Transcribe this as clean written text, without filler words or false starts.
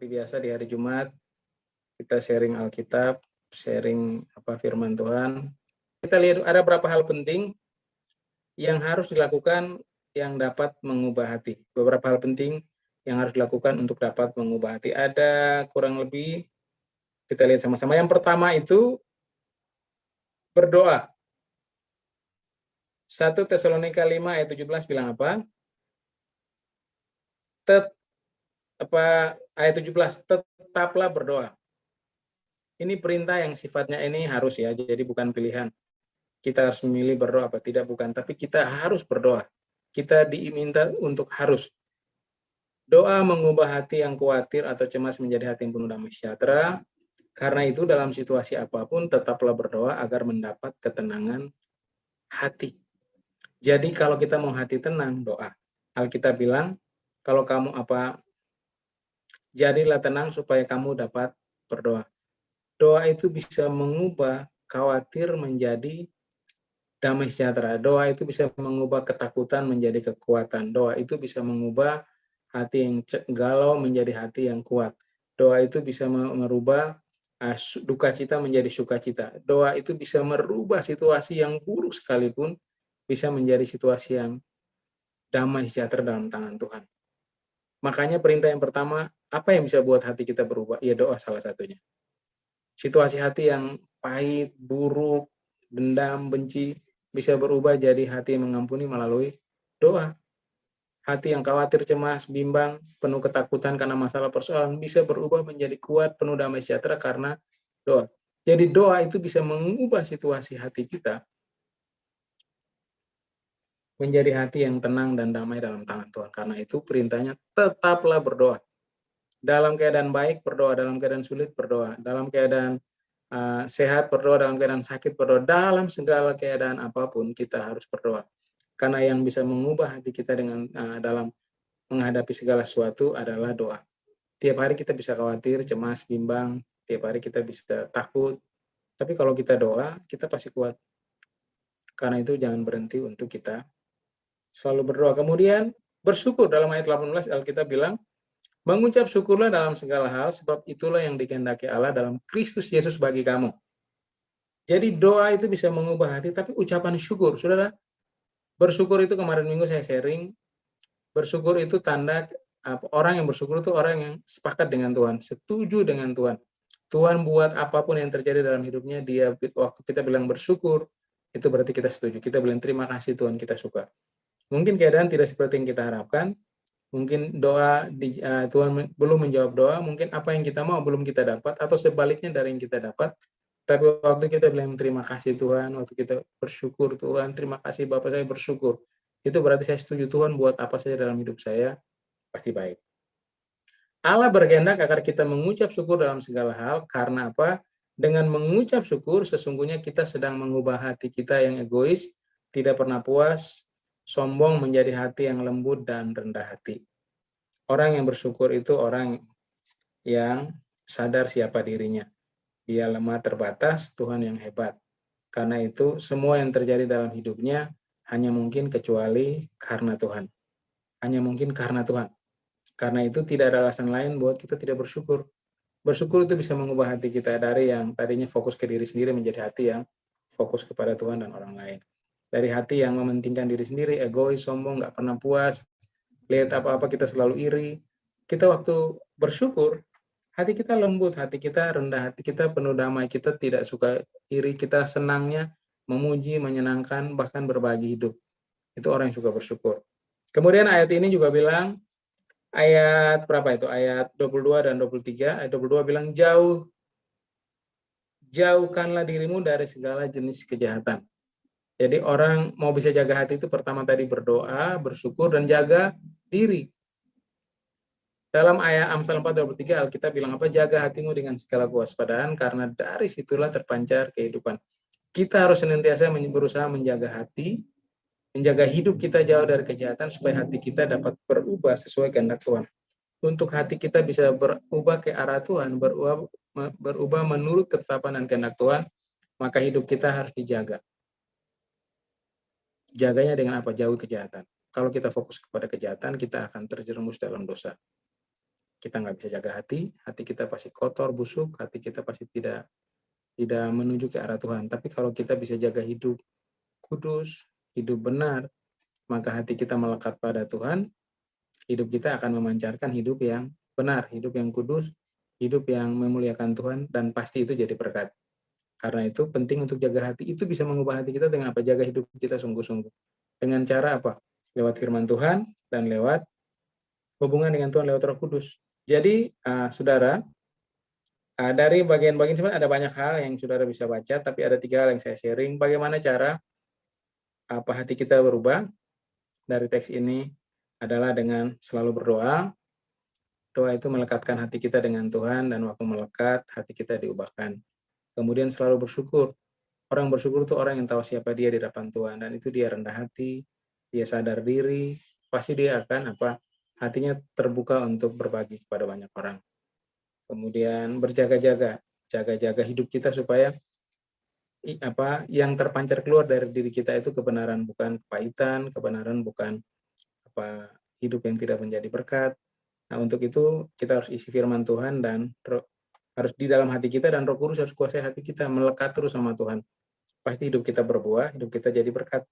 seperti biasa di hari Jumat kita sharing Alkitab, sharing firman Tuhan. Kita lihat ada beberapa hal penting yang harus dilakukan yang dapat mengubah hati. Beberapa hal penting yang harus dilakukan untuk dapat mengubah hati. Ada kurang lebih, kita lihat sama-sama. Yang pertama itu berdoa. 1 Tesalonika 5 ayat 17 bilang apa? Ayat 17, tetaplah berdoa. Ini perintah yang sifatnya ini harus ya, jadi bukan pilihan. Kita harus memilih berdoa apa tidak, bukan, tapi kita harus berdoa. Kita diminta untuk harus. Doa mengubah hati yang khawatir atau cemas menjadi hati yang penuh damai sejahtera. Karena itu dalam situasi apapun tetaplah berdoa agar mendapat ketenangan hati. Jadi kalau kita mau hati tenang, doa. Alkitab bilang, kalau kamu jadilah tenang supaya kamu dapat berdoa. Doa itu bisa mengubah khawatir menjadi damai sejahtera. Doa itu bisa mengubah ketakutan menjadi kekuatan. Doa itu bisa mengubah hati yang galau menjadi hati yang kuat. Doa itu bisa merubah duka cita menjadi sukacita. Doa itu bisa merubah situasi yang buruk sekalipun bisa menjadi situasi yang damai sejahtera dalam tangan Tuhan. Makanya perintah yang pertama, apa yang bisa buat hati kita berubah? Ya doa salah satunya. Situasi hati yang pahit, buruk, dendam, benci, bisa berubah jadi hati yang mengampuni melalui doa. Hati yang khawatir, cemas, bimbang, penuh ketakutan karena masalah persoalan bisa berubah menjadi kuat, penuh damai sejahtera karena doa. Jadi doa itu bisa mengubah situasi hati kita menjadi hati yang tenang dan damai dalam tangan Tuhan. Karena itu perintahnya tetaplah berdoa. Dalam keadaan baik berdoa, dalam keadaan sulit berdoa, dalam keadaan sehat berdoa, dalam keadaan sakit berdoa, dalam segala keadaan apapun kita harus berdoa. Karena yang bisa mengubah hati kita dengan dalam menghadapi segala sesuatu adalah doa. Tiap hari kita bisa khawatir, cemas, bimbang, tiap hari kita bisa takut. Tapi kalau kita doa, kita pasti kuat. Karena itu jangan berhenti untuk kita selalu berdoa. Kemudian bersyukur, dalam ayat 18 Alkitab bilang, mengucap syukurlah dalam segala hal, sebab itulah yang dikehendaki Allah dalam Kristus Yesus bagi kamu. Jadi doa itu bisa mengubah hati, tapi ucapan syukur, saudara, bersyukur itu kemarin minggu saya sharing, bersyukur itu tanda orang yang bersyukur itu orang yang sepakat dengan Tuhan, setuju dengan Tuhan. Tuhan buat apapun yang terjadi dalam hidupnya, dia waktu kita bilang bersyukur, itu berarti kita setuju. Kita bilang terima kasih Tuhan, kita suka. Mungkin keadaan tidak seperti yang kita harapkan, mungkin doa Tuhan belum menjawab doa, mungkin apa yang kita mau belum kita dapat, atau sebaliknya dari yang kita dapat. Tapi waktu kita bilang terima kasih Tuhan, waktu kita bersyukur Tuhan, terima kasih Bapak saya bersyukur, itu berarti saya setuju Tuhan buat apa saja dalam hidup saya, pasti baik. Allah berkehendak agar kita mengucap syukur dalam segala hal, karena apa? Dengan mengucap syukur, sesungguhnya kita sedang mengubah hati kita yang egois, tidak pernah puas, sombong menjadi hati yang lembut dan rendah hati. Orang yang bersyukur itu orang yang sadar siapa dirinya. Dia lemah terbatas, Tuhan yang hebat. Karena itu semua yang terjadi dalam hidupnya hanya mungkin kecuali karena Tuhan. Hanya mungkin karena Tuhan. Karena itu tidak ada alasan lain buat kita tidak bersyukur. Bersyukur itu bisa mengubah hati kita dari yang tadinya fokus ke diri sendiri menjadi hati yang fokus kepada Tuhan dan orang lain. Dari hati yang mementingkan diri sendiri, egois, sombong, nggak pernah puas, lihat apa-apa kita selalu iri. Kita waktu bersyukur, hati kita lembut, hati kita rendah, hati kita penuh damai, kita tidak suka iri, kita senangnya memuji, menyenangkan, bahkan berbagi hidup. Itu orang yang suka bersyukur. Kemudian ayat ini juga bilang, ayat berapa itu? Ayat 22 dan 23. Ayat 22 bilang, jauhkanlah dirimu dari segala jenis kejahatan. Jadi orang mau bisa jaga hati itu pertama tadi berdoa, bersyukur, dan jaga diri. Dalam ayat Amsal 4:23 Alkitab bilang apa? Jaga hatimu dengan segala kewaspadaan, karena dari situlah terpancar kehidupan. Kita harus senantiasa berusaha menjaga hati, menjaga hidup kita jauh dari kejahatan, supaya hati kita dapat berubah sesuai kehendak Tuhan. Untuk hati kita bisa berubah ke arah Tuhan, berubah menurut ketetapan dan kehendak Tuhan, maka hidup kita harus dijaga. Jaganya dengan apa? Jauhi kejahatan. Kalau kita fokus kepada kejahatan, kita akan terjerumus dalam dosa. kita nggak bisa jaga hati kita pasti kotor, busuk, hati kita pasti tidak tidak menuju ke arah Tuhan. Tapi kalau kita bisa jaga hidup kudus, hidup benar, maka hati kita melekat pada Tuhan, hidup kita akan memancarkan hidup yang benar, hidup yang kudus, hidup yang memuliakan Tuhan, dan pasti itu jadi berkat. Karena itu penting untuk jaga hati, itu bisa mengubah hati kita dengan apa? Jaga hidup kita sungguh-sungguh. Dengan cara apa? Lewat firman Tuhan dan lewat hubungan dengan Tuhan lewat Roh Kudus. Jadi, saudara, dari bagian-bagian sebenarnya ada banyak hal yang saudara bisa baca, tapi ada 3 hal yang saya sharing. Bagaimana cara hati kita berubah dari teks ini adalah dengan selalu berdoa. Doa itu melekatkan hati kita dengan Tuhan, dan waktu melekat, hati kita diubahkan. Kemudian selalu bersyukur. Orang bersyukur itu orang yang tahu siapa dia di hadapan Tuhan, dan itu dia rendah hati, dia sadar diri, pasti dia akan hatinya terbuka untuk berbagi kepada banyak orang. Kemudian berjaga-jaga, jaga-jaga hidup kita supaya yang terpancar keluar dari diri kita itu kebenaran, bukan kepahitan, kebenaran bukan hidup yang tidak menjadi berkat. Nah, untuk itu kita harus isi firman Tuhan, dan harus di dalam hati kita, dan Roh Kudus harus kuasai hati kita, melekat terus sama Tuhan. Pasti hidup kita berbuah, hidup kita jadi berkat.